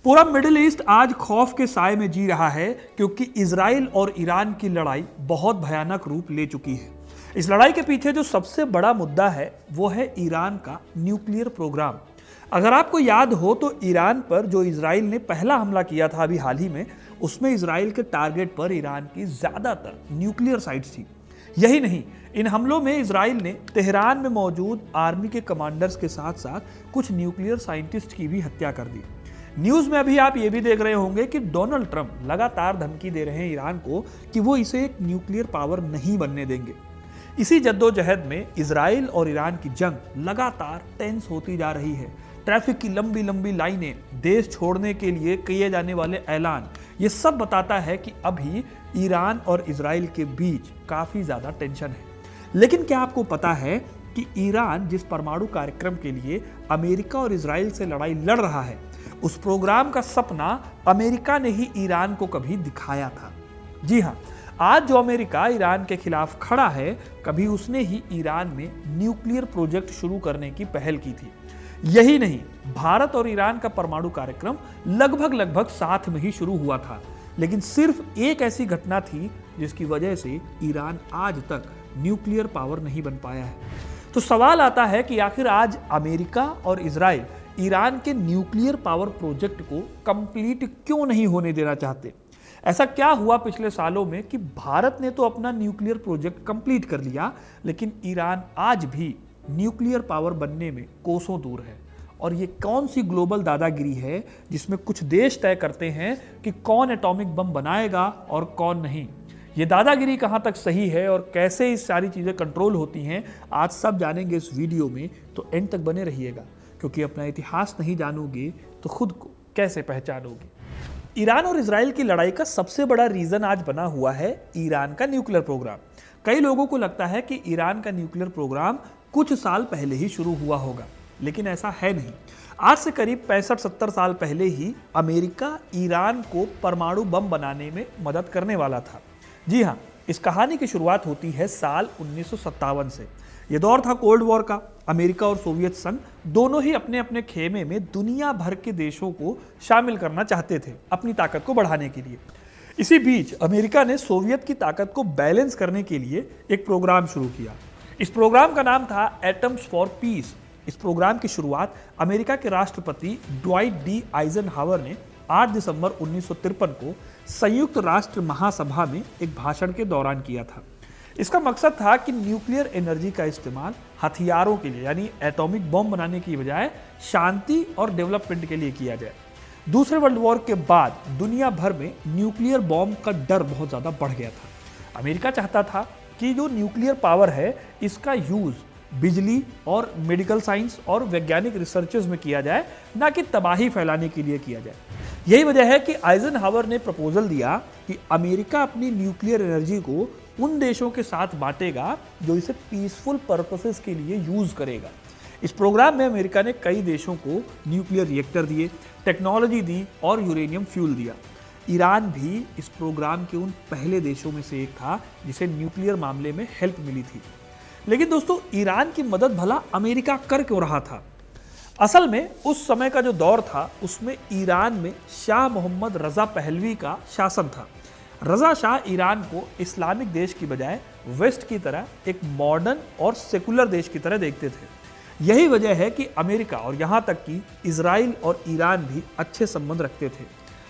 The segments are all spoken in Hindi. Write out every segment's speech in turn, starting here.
पूरा मिडिल ईस्ट आज खौफ के साए में जी रहा है क्योंकि इजराइल और ईरान की लड़ाई बहुत भयानक रूप ले चुकी है। इस लड़ाई के पीछे जो सबसे बड़ा मुद्दा है वो है ईरान का न्यूक्लियर प्रोग्राम। अगर आपको याद हो तो ईरान पर जो इजराइल ने पहला हमला किया था अभी हाल ही में, उसमें इजराइल के टारगेट पर ईरान की ज्यादातर न्यूक्लियर साइट्स थी। यही नहीं, इन हमलों में इजराइल ने तेहरान में मौजूद आर्मी के कमांडर्स के साथ साथ कुछ न्यूक्लियर साइंटिस्ट की भी हत्या कर दी। न्यूज में अभी आप ये भी देख रहे होंगे कि डोनाल्ड ट्रंप लगातार धमकी दे रहे हैं ईरान को कि वो इसे एक न्यूक्लियर पावर नहीं बनने देंगे। इसी जद्दोजहद में इजराइल और ईरान की जंग लगातार टेंस होती जा रही है। ट्रैफिक की लंबी लंबी लाइनें, देश छोड़ने के लिए किए जाने वाले ऐलान, ये सब बताता है कि अभी ईरान और इजराइल के बीच काफी ज्यादा टेंशन है। लेकिन क्या आपको पता है कि ईरान जिस परमाणु कार्यक्रम के लिए अमेरिका और इजराइल से लड़ाई लड़ रहा है, उस प्रोग्राम का सपना अमेरिका ने ही ईरान को कभी दिखाया था। जी हां, आज जो अमेरिका ईरान के खिलाफ खड़ा है, कभी उसने ही ईरान में न्यूक्लियर प्रोजेक्ट शुरू करने की पहल की थी। यही नहीं, भारत और ईरान का परमाणु कार्यक्रम लगभग साथ में ही शुरू हुआ था, लेकिन सिर्फ एक ऐसी घटना थी जिसकी वजह से ईरान आज तक न्यूक्लियर पावर नहीं बन पाया है। तो सवाल आता है कि आखिर आज अमेरिका और इजराइल ईरान के न्यूक्लियर पावर प्रोजेक्ट को कंप्लीट क्यों नहीं होने देना चाहते? ऐसा क्या हुआ पिछले सालों में कि भारत ने तो अपना न्यूक्लियर प्रोजेक्ट कंप्लीट कर लिया, लेकिन ईरान आज भी न्यूक्लियर पावर बनने में कोसों दूर है? और ये कौन सी ग्लोबल दादागिरी है जिसमें कुछ देश तय करते हैं कि कौन एटॉमिक बम बनाएगा और कौन नहीं? ये दादागिरी कहां तक सही है और कैसे इस सारी चीजें कंट्रोल होती हैं, आज सब जानेंगे इस वीडियो में। तो एंड तक बने रहिएगा, क्योंकि अपना इतिहास नहीं जानोगे तो खुद को कैसे पहचानोगे। ईरान और इजराइल की लड़ाई का सबसे बड़ा रीजन आज बना हुआ है ईरान का न्यूक्लियर प्रोग्राम। कई लोगों को लगता है कि ईरान का न्यूक्लियर प्रोग्राम कुछ साल पहले ही शुरू हुआ होगा, लेकिन ऐसा है नहीं। आज से करीब 65-70 साल पहले ही अमेरिका ईरान को परमाणु बम बनाने में मदद करने वाला था। जी हाँ, इस कहानी की शुरुआत होती है साल 1957 से। यह दौर था कोल्ड वॉर का। अमेरिका और सोवियत संघ दोनों ही अपने अपने खेमे में दुनिया भर के देशों को शामिल करना चाहते थे अपनी ताकत को बढ़ाने के लिए। इसी बीच अमेरिका ने सोवियत की ताकत को बैलेंस करने के लिए एक प्रोग्राम शुरू किया। इस प्रोग्राम का नाम था एटम्स फॉर पीस। इस प्रोग्राम की शुरुआत अमेरिका के राष्ट्रपति ड्वाइट डी आइजनहावर ने 8 दिसंबर 1953 को संयुक्त राष्ट्र महासभा में एक भाषण के दौरान किया था। इसका मकसद था कि न्यूक्लियर एनर्जी का इस्तेमाल हथियारों के लिए, यानी एटॉमिक बम बनाने की बजाय शांति और डेवलपमेंट के लिए किया जाए। दूसरे वर्ल्ड वॉर के बाद दुनिया भर में न्यूक्लियर बॉम्ब का डर बहुत ज़्यादा बढ़ गया था। अमेरिका चाहता था कि जो न्यूक्लियर पावर है, इसका यूज़ बिजली और मेडिकल साइंस और वैज्ञानिक रिसर्चेज में किया जाए, ना कि तबाही फैलाने के लिए किया जाए। यही वजह है कि आइजनहावर ने प्रपोजल दिया कि अमेरिका अपनी न्यूक्लियर एनर्जी को उन देशों के साथ बांटेगा जो इसे पीसफुल पर्पसेस के लिए यूज करेगा। इस प्रोग्राम में अमेरिका ने कई देशों को न्यूक्लियर रिएक्टर दिए, टेक्नोलॉजी दी और यूरेनियम फ्यूल दिया। ईरान भी इस प्रोग्राम के उन पहले देशों में से एक था जिसे न्यूक्लियर मामले में हेल्प मिली थी। लेकिन दोस्तों, ईरान की मदद भला अमेरिका कर क्यों रहा था? असल में उस समय का जो दौर था, उसमें ईरान में शाह मोहम्मद रजा पहलवी का शासन था। रजा शाह ईरान को इस्लामिक देश की बजाय वेस्ट की तरह एक मॉडर्न और सेकुलर देश की तरह देखते थे। यही वजह है कि अमेरिका और यहाँ तक कि इजराइल और ईरान भी अच्छे संबंध रखते थे।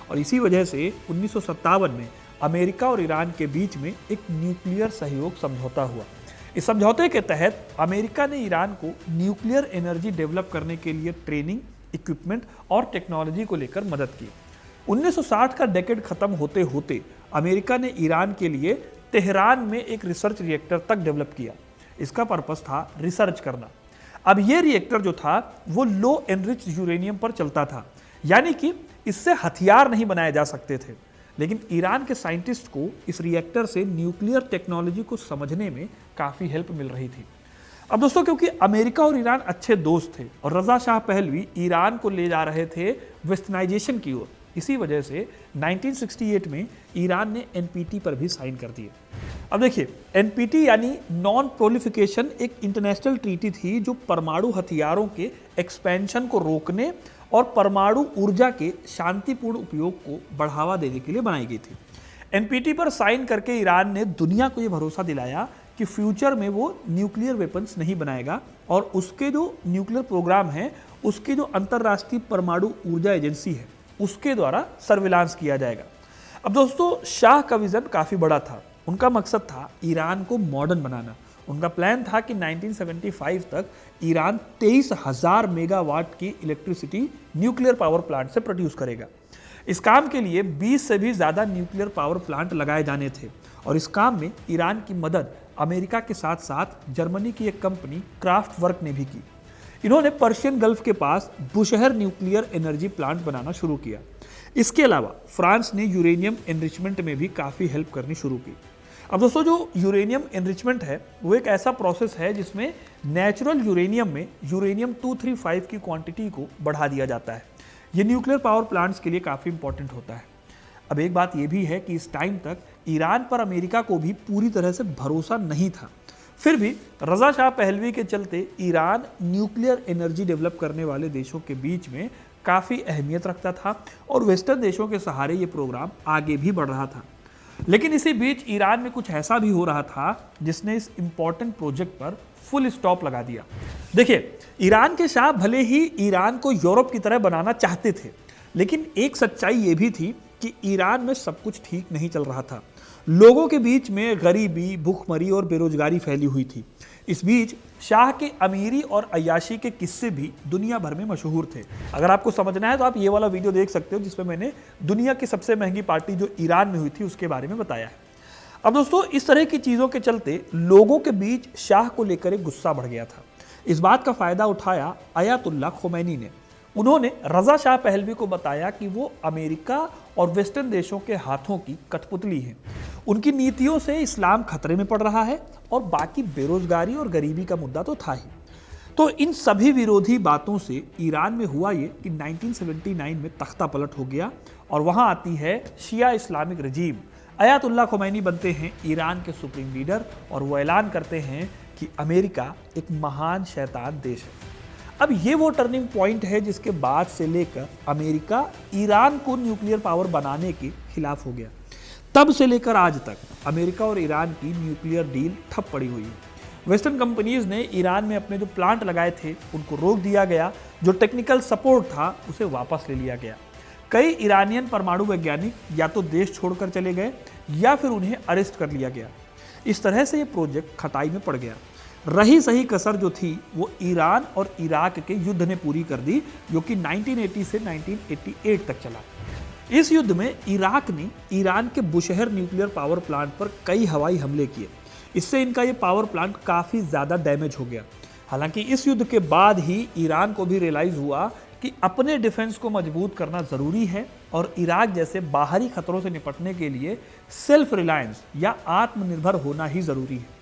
और इसी वजह से 1957 में अमेरिका और ईरान के बीच में एक न्यूक्लियर सहयोग समझौता हुआ। इस समझौते के तहत अमेरिका ने ईरान को न्यूक्लियर एनर्जी डेवलप करने के लिए ट्रेनिंग, इक्विपमेंट और टेक्नोलॉजी को लेकर मदद की। 1960 का डेकेड खत्म होते होते अमेरिका ने ईरान के लिए तेहरान में एक रिसर्च रिएक्टर तक डेवलप किया। इसका पर्पस था रिसर्च करना। अब ये रिएक्टर जो था वो लो एनरिच यूरेनियम पर चलता था, यानी कि इससे हथियार नहीं बनाए जा सकते थे। लेकिन ईरान के साइंटिस्ट को इस रिएक्टर से न्यूक्लियर टेक्नोलॉजी को समझने में काफ़ी हेल्प मिल रही थी। अब दोस्तों, क्योंकि अमेरिका और ईरान अच्छे दोस्त थे और रजा शाह पहलवी ईरान को ले जा रहे थे वेस्टर्नाइजेशन की ओर, इसी वजह से 1968 में ईरान ने एनपीटी पर भी साइन कर दिए। अब देखिए, एनपीटी यानी नॉन प्रोलिफिकेशन एक इंटरनेशनल ट्रीटी थी जो परमाणु हथियारों के एक्सपेंशन को रोकने और परमाणु ऊर्जा के शांतिपूर्ण उपयोग को बढ़ावा देने के लिए बनाई गई थी। एनपीटी पर साइन करके ईरान ने दुनिया को यह भरोसा दिलाया कि फ्यूचर में वो न्यूक्लियर वेपन्स नहीं बनाएगा और उसके जो न्यूक्लियर प्रोग्राम है उसके जो अंतर्राष्ट्रीय परमाणु ऊर्जा एजेंसी है उसके द्वारा सर्विलांस किया जाएगा। अब दोस्तों, शाह का विजन काफ़ी बड़ा था। उनका मकसद था ईरान को मॉडर्न बनाना। उनका प्लान था कि 1975 तक ईरान 23,000 मेगावाट की इलेक्ट्रिसिटी न्यूक्लियर पावर प्लांट से प्रोड्यूस करेगा। इस काम के लिए 20 से भी ज़्यादा न्यूक्लियर पावर प्लांट लगाए जाने थे और इस काम में ईरान की मदद अमेरिका के साथ साथ जर्मनी की एक कंपनी क्राफ्टवर्क ने भी की। इन्होंने पर्शियन गल्फ के पास बुशहर न्यूक्लियर एनर्जी प्लांट बनाना शुरू किया। इसके अलावा फ्रांस ने यूरेनियम एनरिचमेंट में भी काफ़ी हेल्प करनी शुरू की। अब दोस्तों, जो यूरेनियम एनरिचमेंट है वो एक ऐसा प्रोसेस है जिसमें नेचुरल यूरेनियम में यूरेनियम 235 की क्वांटिटी को बढ़ा दिया जाता है। ये न्यूक्लियर पावर प्लांट्स के लिए काफ़ी इंपॉर्टेंट होता है। अब एक बात ये भी है कि इस टाइम तक ईरान पर अमेरिका को भी पूरी तरह से भरोसा नहीं था। फिर भी रज़ा शाह पहलवी के चलते ईरान न्यूक्लियर एनर्जी डेवलप करने वाले देशों के बीच में काफ़ी अहमियत रखता था और वेस्टर्न देशों के सहारे ये प्रोग्राम आगे भी बढ़ रहा था। लेकिन इसी बीच ईरान में कुछ ऐसा भी हो रहा था जिसने इस इंपॉर्टेंट प्रोजेक्ट पर फुल स्टॉप लगा दिया। देखिए, ईरान के शाह भले ही ईरान को यूरोप की तरह बनाना चाहते थे, लेकिन एक सच्चाई ये भी थी कि ईरान में सब कुछ ठीक नहीं चल रहा था। लोगों के बीच में गरीबी, भूखमरी और बेरोजगारी फैली हुई थी। इस बीच शाह के अमीरी और अय्याशी के किस्से भी दुनिया भर में मशहूर थे। अगर आपको समझना है तो आप ये वाला वीडियो देख सकते हो जिसमें मैंने दुनिया की सबसे महंगी पार्टी जो ईरान में हुई थी उसके बारे में बताया है। अब दोस्तों, इस तरह की चीज़ों के चलते लोगों के बीच शाह को लेकर एक गुस्सा बढ़ गया था। इस बात का फ़ायदा उठाया अयातुल्ला खोमैनी ने। उन्होंने रज़ा शाह पहलवी को बताया कि वो अमेरिका और वेस्टर्न देशों के हाथों की कठपुतली हैं। उनकी नीतियों से इस्लाम खतरे में पड़ रहा है और बाकी बेरोजगारी और गरीबी का मुद्दा तो था ही। तो इन सभी विरोधी बातों से ईरान में हुआ ये कि 1979 में तख्ता पलट हो गया और वहाँ आती है शिया इस्लामिक रजीम। अयातुल्ला खोमैनी बनते हैं ईरान के सुप्रीम लीडर और वो ऐलान करते हैं कि अमेरिका एक महान शैतान देश है। अब ये वो टर्निंग पॉइंट है जिसके बाद से लेकर अमेरिका ईरान को न्यूक्लियर पावर बनाने के खिलाफ हो गया। तब से लेकर आज तक अमेरिका और ईरान की न्यूक्लियर डील ठप पड़ी हुई है। वेस्टर्न कंपनीज ने ईरान में अपने जो प्लांट लगाए थे उनको रोक दिया गया। जो टेक्निकल सपोर्ट था उसे वापस ले लिया गया। कई ईरानियन परमाणु वैज्ञानिक या तो देश छोड़कर चले गए या फिर उन्हें अरेस्ट कर लिया गया। इस तरह से ये प्रोजेक्ट खटाई में पड़ गया। रही सही कसर जो थी वो ईरान और इराक के युद्ध ने पूरी कर दी, जो कि 1980 से 1988 तक चला। इस युद्ध में इराक ने ईरान के बुशहर न्यूक्लियर पावर प्लांट पर कई हवाई हमले किए। इससे इनका ये पावर प्लांट काफ़ी ज़्यादा डैमेज हो गया। हालांकि इस युद्ध के बाद ही ईरान को भी रियलाइज़ हुआ कि अपने डिफेंस को मजबूत करना ज़रूरी है और इराक जैसे बाहरी खतरों से निपटने के लिए सेल्फ रिलायंस या आत्मनिर्भर होना ही ज़रूरी है।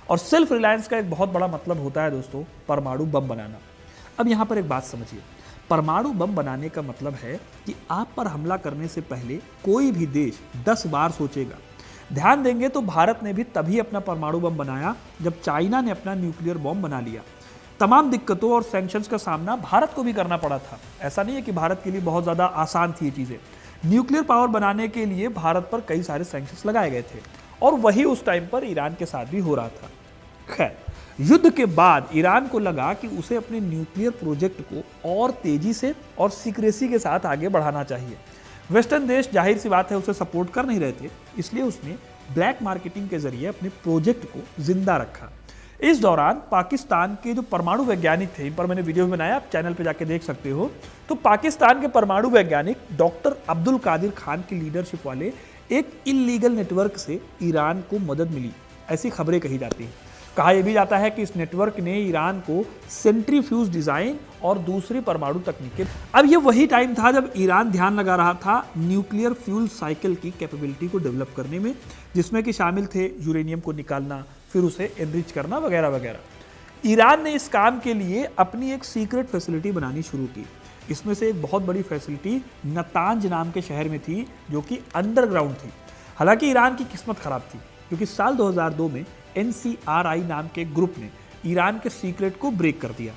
और सेल्फ रिलायंस का एक बहुत बड़ा मतलब होता है दोस्तों परमाणु बम बनाना। अब यहाँ पर एक बात समझिए, परमाणु बम बनाने का मतलब है कि आप पर हमला करने से पहले कोई भी देश 10 बार सोचेगा। ध्यान देंगे तो भारत ने भी तभी अपना परमाणु बम बनाया जब चाइना ने अपना न्यूक्लियर बम बना लिया। तमाम दिक्कतों और सैंक्शंस का सामना भारत को भी करना पड़ा था। ऐसा नहीं है कि भारत के लिए बहुत ज़्यादा आसान थी ये चीज़ें। न्यूक्लियर पावर बनाने के लिए भारत पर कई सारे सैंक्शंस लगाए गए थे और वही उस टाइम पर ईरान के साथ भी हो रहा था। खैर, युद्ध के बाद ईरान को लगा कि उसे अपने न्यूक्लियर प्रोजेक्ट को और तेजी से और सीक्रेसी के साथ आगे बढ़ाना चाहिए। वेस्टर्न देश जाहिर सी बात है उसे सपोर्ट कर नहीं रहे थे, इसलिए उसने ब्लैक मार्केटिंग के जरिए अपने प्रोजेक्ट को जिंदा रखा। इस दौरान पाकिस्तान के जो परमाणु वैज्ञानिक थे, इन पर मैंने वीडियो बनाया, आप चैनल पे जाके देख सकते हो। तो पाकिस्तान के परमाणु वैज्ञानिक डॉक्टर अब्दुल कादिर खान की लीडरशिप वाले एक इलीगल नेटवर्क से ईरान को मदद मिली, ऐसी खबरें कही जाती हैं। कहा यह भी जाता है कि इस नेटवर्क ने ईरान को सेंट्रीफ्यूज डिजाइन और दूसरी परमाणु तकनीकें। अब ये वही टाइम था जब ईरान ध्यान लगा रहा था न्यूक्लियर फ्यूल साइकिल की कैपेबिलिटी को डेवलप करने में, जिसमें कि शामिल थे यूरेनियम को निकालना, फिर उसे एनरिच करना वगैरह वगैरह। ईरान ने इस काम के लिए अपनी एक सीक्रेट फैसिलिटी बनानी शुरू की। इसमें से एक बहुत बड़ी फैसिलिटी नतांज नाम के शहर में थी, जो कि अंडरग्राउंड थी। हालांकि ईरान की किस्मत खराब थी, क्योंकि साल 2002 में NCRI नाम के ग्रुप ने ईरान के सीक्रेट को ब्रेक कर दिया।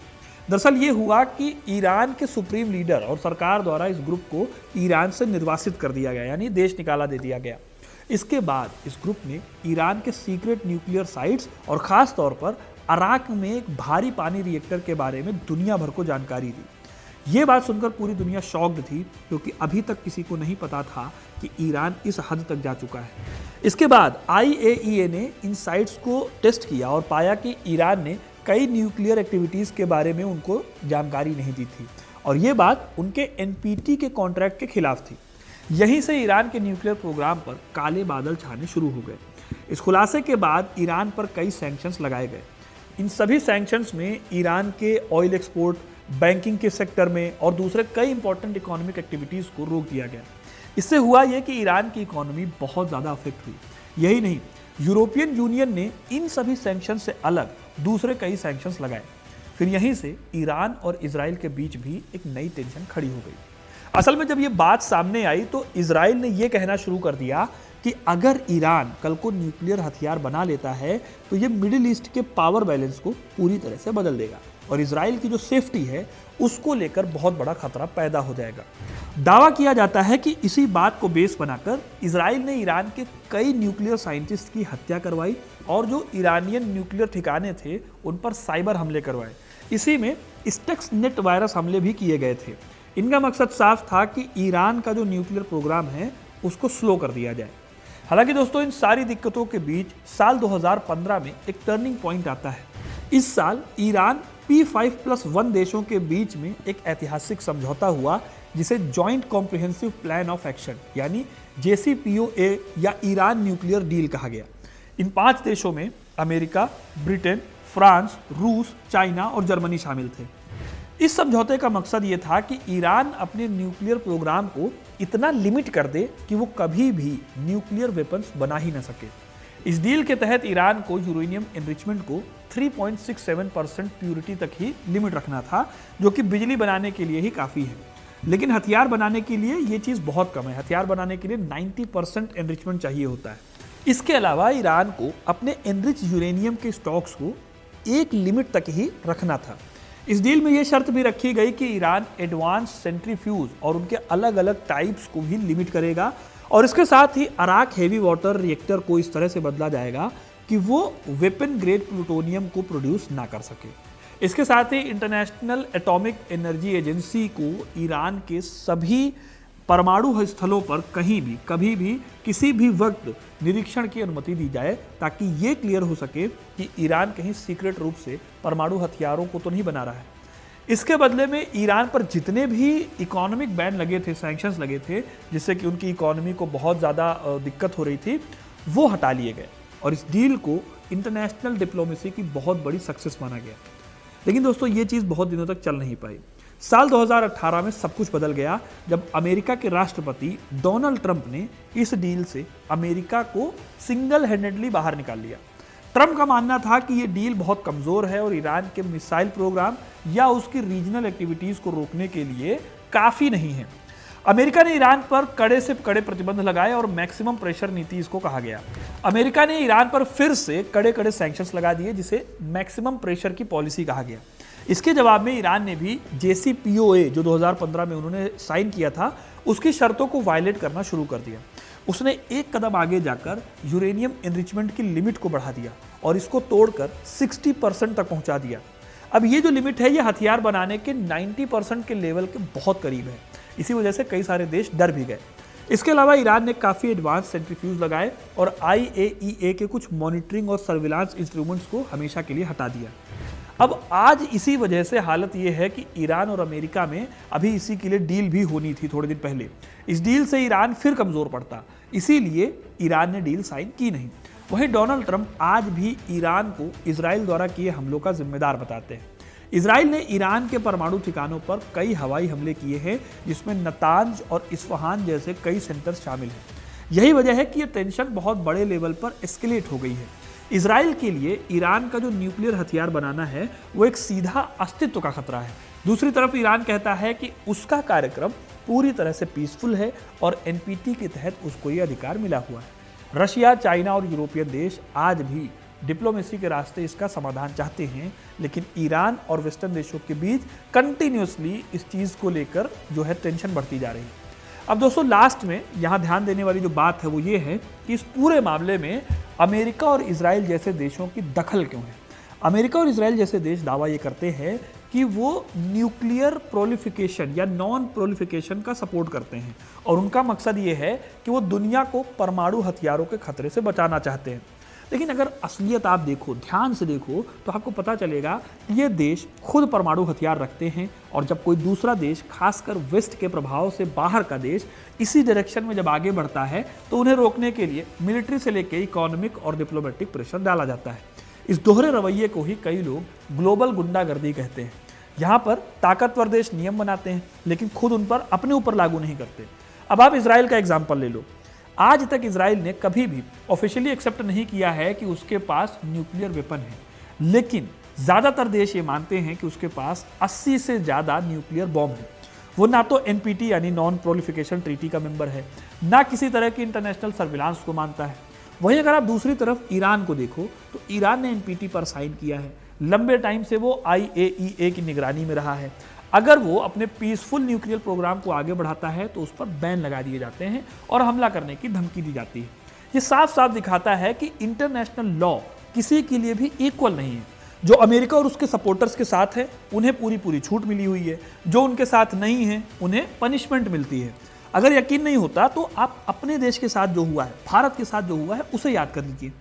दरअसल ये हुआ कि ईरान के सुप्रीम लीडर और सरकार द्वारा इस ग्रुप को ईरान से निर्वासित कर दिया गया, यानी देश निकाला दे दिया गया। इसके बाद इस ग्रुप ने ईरान के सीक्रेट न्यूक्लियर साइट्स और खास तौर पर अराक में एक भारी पानी रिएक्टर के बारे में दुनिया भर को जानकारी दी। ये बात सुनकर पूरी दुनिया शॉक्ड थी, क्योंकि अभी तक किसी को नहीं पता था कि ईरान इस हद तक जा चुका है। इसके बाद IAEA ने इन साइट्स को टेस्ट किया और पाया कि ईरान ने कई न्यूक्लियर एक्टिविटीज़ के बारे में उनको जानकारी नहीं दी थी, और ये बात उनके NPT के कॉन्ट्रैक्ट के खिलाफ थी। यहीं से ईरान के न्यूक्लियर प्रोग्राम पर काले बादल छाने शुरू हो गए। इस खुलासे के बाद ईरान पर कई सैंक्शंस लगाए गए। इन सभी सैंक्शंस में ईरान के ऑयल एक्सपोर्ट, बैंकिंग के सेक्टर में और दूसरे कई इंपॉर्टेंट इकोनॉमिक एक्टिविटीज़ को रोक दिया गया। इससे हुआ यह कि ईरान की इकोनॉमी बहुत ज़्यादा अफेक्ट हुई। यही नहीं, यूरोपियन यूनियन ने इन सभी सैंक्शन से अलग दूसरे कई सैंक्शंस लगाए। फिर यहीं से ईरान और इजराइल के बीच भी एक नई टेंशन खड़ी हो गई। असल में जब ये बात सामने आई तो इजराइल ने यह कहना शुरू कर दिया कि अगर ईरान कल को न्यूक्लियर हथियार बना लेता है तो ये मिडिल ईस्ट के पावर बैलेंस को पूरी तरह से बदल देगा, और इजराइल की जो सेफ्टी है उसको लेकर बहुत बड़ा खतरा पैदा हो जाएगा। दावा किया जाता है कि इसी बात को बेस बनाकर इजराइल ने ईरान के कई न्यूक्लियर साइंटिस्ट की हत्या करवाई और जो ईरानियन न्यूक्लियर ठिकाने थे उन पर साइबर हमले करवाए। इसी में स्टक्सनेट वायरस हमले भी किए गए थे। इनका मकसद साफ था कि ईरान का जो न्यूक्लियर प्रोग्राम है उसको स्लो कर दिया जाए। हालांकि दोस्तों, इन सारी दिक्कतों के बीच साल 2015 में एक टर्निंग पॉइंट आता है। इस साल ईरान P5+1 देशों के बीच में एक ऐतिहासिक समझौता हुआ, जिसे joint comprehensive plan of action यानी JCPOA या ईरान न्यूक्लियर डील कहा गया। इन 5 देशों में अमेरिका, ब्रिटेन, फ्रांस, रूस, चाइना और जर्मनी शामिल थे। इस समझौते का मकसद ये था कि ईरान अपने न्यूक्लियर प्रोग्राम को इतना लिमिट कर दे कि वो कभी भी न्यूक्लियर वेपन्स बना ही न सके। इस डील के तहत ईरान को यूरेनियम एनरिचमेंट को 3.67% प्यूरिटी तक ही लिमिट रखना था, जो कि बिजली बनाने के लिए ही काफ़ी है। लेकिन हथियार बनाने के लिए ये चीज़ बहुत कम है। हथियार बनाने के लिए 90% एनरिचमेंट चाहिए होता है। इसके अलावा ईरान को अपने एनरिच यूरेनियम के स्टॉक्स को एक लिमिट तक ही रखना था। इस डील में यह शर्त भी रखी गई कि ईरान एडवांस सेंट्रीफ्यूज और उनके अलग अलग टाइप्स को भी लिमिट करेगा, और इसके साथ ही अराक हेवी वाटर रिएक्टर को इस तरह से बदला जाएगा कि वो वेपन ग्रेड प्लूटोनियम को प्रोड्यूस ना कर सके। इसके साथ ही इंटरनेशनल एटॉमिक एनर्जी एजेंसी को ईरान के सभी परमाणु स्थलों पर कहीं भी कभी भी किसी भी वक्त निरीक्षण की अनुमति दी जाए, ताकि ये क्लियर हो सके कि ईरान कहीं सीक्रेट रूप से परमाणु हथियारों को तो नहीं बना रहा है। इसके बदले में ईरान पर जितने भी इकोनॉमिक बैन लगे थे, सैंक्शंस लगे थे, जिससे कि उनकी इकोनॉमी को बहुत ज़्यादा दिक्कत हो रही थी, वो हटा लिए गए और इस डील को इंटरनेशनल डिप्लोमेसी की बहुत बड़ी सक्सेस माना गया। लेकिन दोस्तों, ये चीज़ बहुत दिनों तक चल नहीं पाई। साल 2018 में सब कुछ बदल गया जब अमेरिका के राष्ट्रपति डोनाल्ड ट्रंप ने इस डील से अमेरिका को सिंगल हैंडेडली बाहर निकाल लिया। ट्रंप का मानना था कि ये डील बहुत कमज़ोर है और ईरान के मिसाइल प्रोग्राम या उसकी रीजनल एक्टिविटीज़ को रोकने के लिए काफ़ी नहीं है। अमेरिका ने ईरान पर कड़े से कड़े प्रतिबंध लगाए और मैक्सिमम प्रेशर नीति इसको कहा गया। अमेरिका ने ईरान पर फिर से कड़े कड़े सैंक्शंस लगा दिए, जिसे मैक्सिमम प्रेशर की पॉलिसी कहा गया। इसके जवाब में ईरान ने भी JCPOA जो 2015 में उन्होंने साइन किया था, उसकी शर्तों को वायलेट करना शुरू कर दिया। उसने एक कदम आगे जाकर यूरेनियम एनरिचमेंट की लिमिट को बढ़ा दिया और इसको तोड़कर 60% तक पहुंचा दिया। अब ये जो लिमिट है, ये हथियार बनाने के 90% के लेवल के बहुत करीब है। इसी वजह से कई सारे देश डर भी गए। इसके अलावा ईरान ने काफ़ी एडवांस सेंट्रीफ्यूज लगाए और IAEA के कुछ मॉनिटरिंग और सर्विलांस इंस्ट्रूमेंट्स को हमेशा के लिए हटा दिया। अब आज इसी वजह से हालत ये है कि ईरान और अमेरिका में अभी इसी के लिए डील भी होनी थी थोड़े दिन पहले। इस डील से ईरान फिर कमज़ोर पड़ता, इसीलिए ईरान ने डील साइन की नहीं। वहीं डोनाल्ड ट्रंप आज भी ईरान को इजराइल द्वारा किए हमलों का जिम्मेदार बताते हैं। इजराइल ने ईरान के परमाणु ठिकानों पर कई हवाई हमले किए हैं, जिसमें नतांज और इस्फहान जैसे कई सेंटर्स शामिल हैं। यही वजह है कि ये टेंशन बहुत बड़े लेवल पर एस्केलेट हो गई है। इजराइल के लिए ईरान का जो न्यूक्लियर हथियार बनाना है, वो एक सीधा अस्तित्व का खतरा है। दूसरी तरफ ईरान कहता है कि उसका कार्यक्रम पूरी तरह से पीसफुल है और NPT के तहत उसको ये अधिकार मिला हुआ है। रशिया, चाइना और यूरोपियन देश आज भी डिप्लोमेसी के रास्ते इसका समाधान चाहते हैं, लेकिन ईरान और वेस्टर्न देशों के बीच कंटिन्यूसली इस चीज़ को लेकर जो है टेंशन बढ़ती जा रही है। अब दोस्तों लास्ट में यहाँ ध्यान देने वाली जो बात है वो ये है कि इस पूरे मामले में अमेरिका और इजराइल जैसे देशों की दखल क्यों है। अमेरिका और इजराइल जैसे देश दावा ये करते हैं कि वो न्यूक्लियर प्रोलिफिकेशन या नॉन प्रोलिफिकेशन का सपोर्ट करते हैं और उनका मकसद ये है कि वो दुनिया को परमाणु हथियारों के खतरे से बचाना चाहते हैं। लेकिन अगर असलियत आप देखो, ध्यान से देखो, तो आपको पता चलेगा कि ये देश खुद परमाणु हथियार रखते हैं और जब कोई दूसरा देश, खासकर वेस्ट के प्रभाव से बाहर का देश, इसी डायरेक्शन में जब आगे बढ़ता है तो उन्हें रोकने के लिए मिलिट्री से लेकर इकोनॉमिक और डिप्लोमेटिक प्रेशर डाला जाता है। इस दोहरे रवैये को ही कई लोग ग्लोबल गुंडागर्दी कहते हैं। यहाँ पर ताकतवर देश नियम बनाते हैं लेकिन खुद उन पर अपने ऊपर लागू नहीं करते। अब आप इजराइल का एग्जाम्पल ले लो। आज तक इजराइल ने कभी भी ऑफिशियली एक्सेप्ट नहीं किया है कि उसके पास न्यूक्लियर वेपन है, लेकिन ज़्यादातर देश ये मानते हैं कि उसके पास 80 से ज़्यादा न्यूक्लियर बॉम्ब है। वो ना तो एनपीटी यानी नॉन प्रोलिफिकेशन ट्रीटी का मेंबर है, ना किसी तरह की इंटरनेशनल सर्विलांस को मानता है। वहीं अगर आप दूसरी तरफ ईरान को देखो तो ईरान ने एनपीटी पर साइन किया है, लंबे टाइम से वो IAEA की निगरानी में रहा है। अगर वो अपने पीसफुल न्यूक्लियर प्रोग्राम को आगे बढ़ाता है तो उस पर बैन लगा दिए जाते हैं और हमला करने की धमकी दी जाती है। ये साफ साफ दिखाता है कि इंटरनेशनल लॉ किसी के लिए भी इक्वल नहीं है। जो अमेरिका और उसके सपोर्टर्स के साथ है उन्हें पूरी पूरी छूट मिली हुई है, जो उनके साथ नहीं है उन्हें पनिशमेंट मिलती है। अगर यकीन नहीं होता तो आप अपने देश के साथ जो हुआ है, भारत के साथ जो हुआ है, उसे याद कर लीजिए।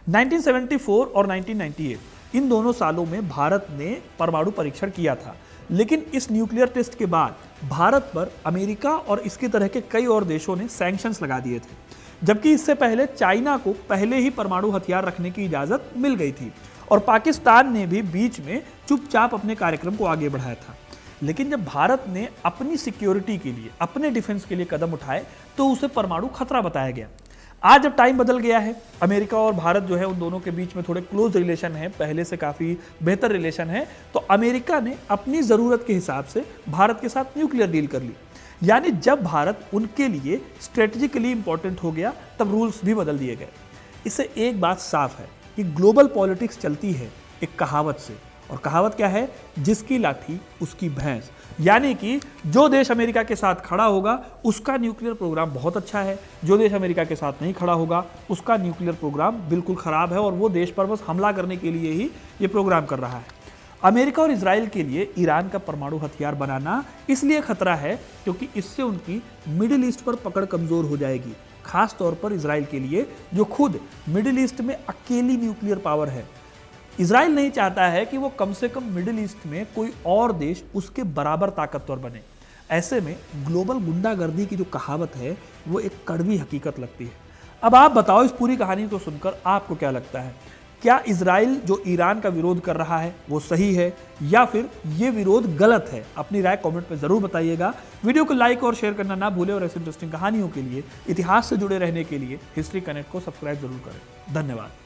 1974 और 1998 इन दोनों सालों में भारत ने परमाणु परीक्षण किया था, लेकिन इस न्यूक्लियर टेस्ट के बाद भारत पर अमेरिका और इसकी तरह के कई और देशों ने सैंक्शंस लगा दिए थे, जबकि इससे पहले चाइना को पहले ही परमाणु हथियार रखने की इजाज़त मिल गई थी और पाकिस्तान ने भी बीच में चुपचाप अपने कार्यक्रम को आगे बढ़ाया था। लेकिन जब भारत ने अपनी सिक्योरिटी के लिए, अपने डिफेंस के लिए कदम उठाए तो उसे परमाणु खतरा बताया गया। आज जब टाइम बदल गया है, अमेरिका और भारत जो है उन दोनों के बीच में थोड़े क्लोज रिलेशन है, पहले से काफ़ी बेहतर रिलेशन है, तो अमेरिका ने अपनी ज़रूरत के हिसाब से भारत के साथ न्यूक्लियर डील कर ली। यानी जब भारत उनके लिए स्ट्रेटेजिकली इंपॉर्टेंट हो गया तब रूल्स भी बदल दिए गए। इससे एक बात साफ है कि ग्लोबल पॉलिटिक्स चलती है एक कहावत से, और कहावत क्या है? जिसकी लाठी उसकी भैंस। यानी कि जो देश अमेरिका के साथ खड़ा होगा उसका न्यूक्लियर प्रोग्राम बहुत अच्छा है, जो देश अमेरिका के साथ नहीं खड़ा होगा उसका न्यूक्लियर प्रोग्राम बिल्कुल ख़राब है और वो देश पर बस हमला करने के लिए ही ये प्रोग्राम कर रहा है। अमेरिका और इजराइल के लिए ईरान का परमाणु हथियार बनाना इसलिए खतरा है क्योंकि इससे उनकी मिडिल ईस्ट पर पकड़ कमज़ोर हो जाएगी, खास तौर पर इजराइल के लिए जो खुद मिडिल ईस्ट में अकेली न्यूक्लियर पावर है। इजराइल नहीं चाहता है कि वो कम से कम मिडिल ईस्ट में कोई और देश उसके बराबर ताकतवर बने। ऐसे में ग्लोबल गुंडागर्दी की जो कहावत है वो एक कड़वी हकीकत लगती है। अब आप बताओ, इस पूरी कहानी को सुनकर आपको क्या लगता है? क्या इजराइल जो ईरान का विरोध कर रहा है वो सही है या फिर ये विरोध गलत है? अपनी राय कमेंट में ज़रूर बताइएगा। वीडियो को लाइक और शेयर करना ना भूलें और ऐसी इंटरेस्टिंग कहानियों के लिए, इतिहास से जुड़े रहने के लिए हिस्ट्री कनेक्ट को सब्सक्राइब जरूर करें। धन्यवाद।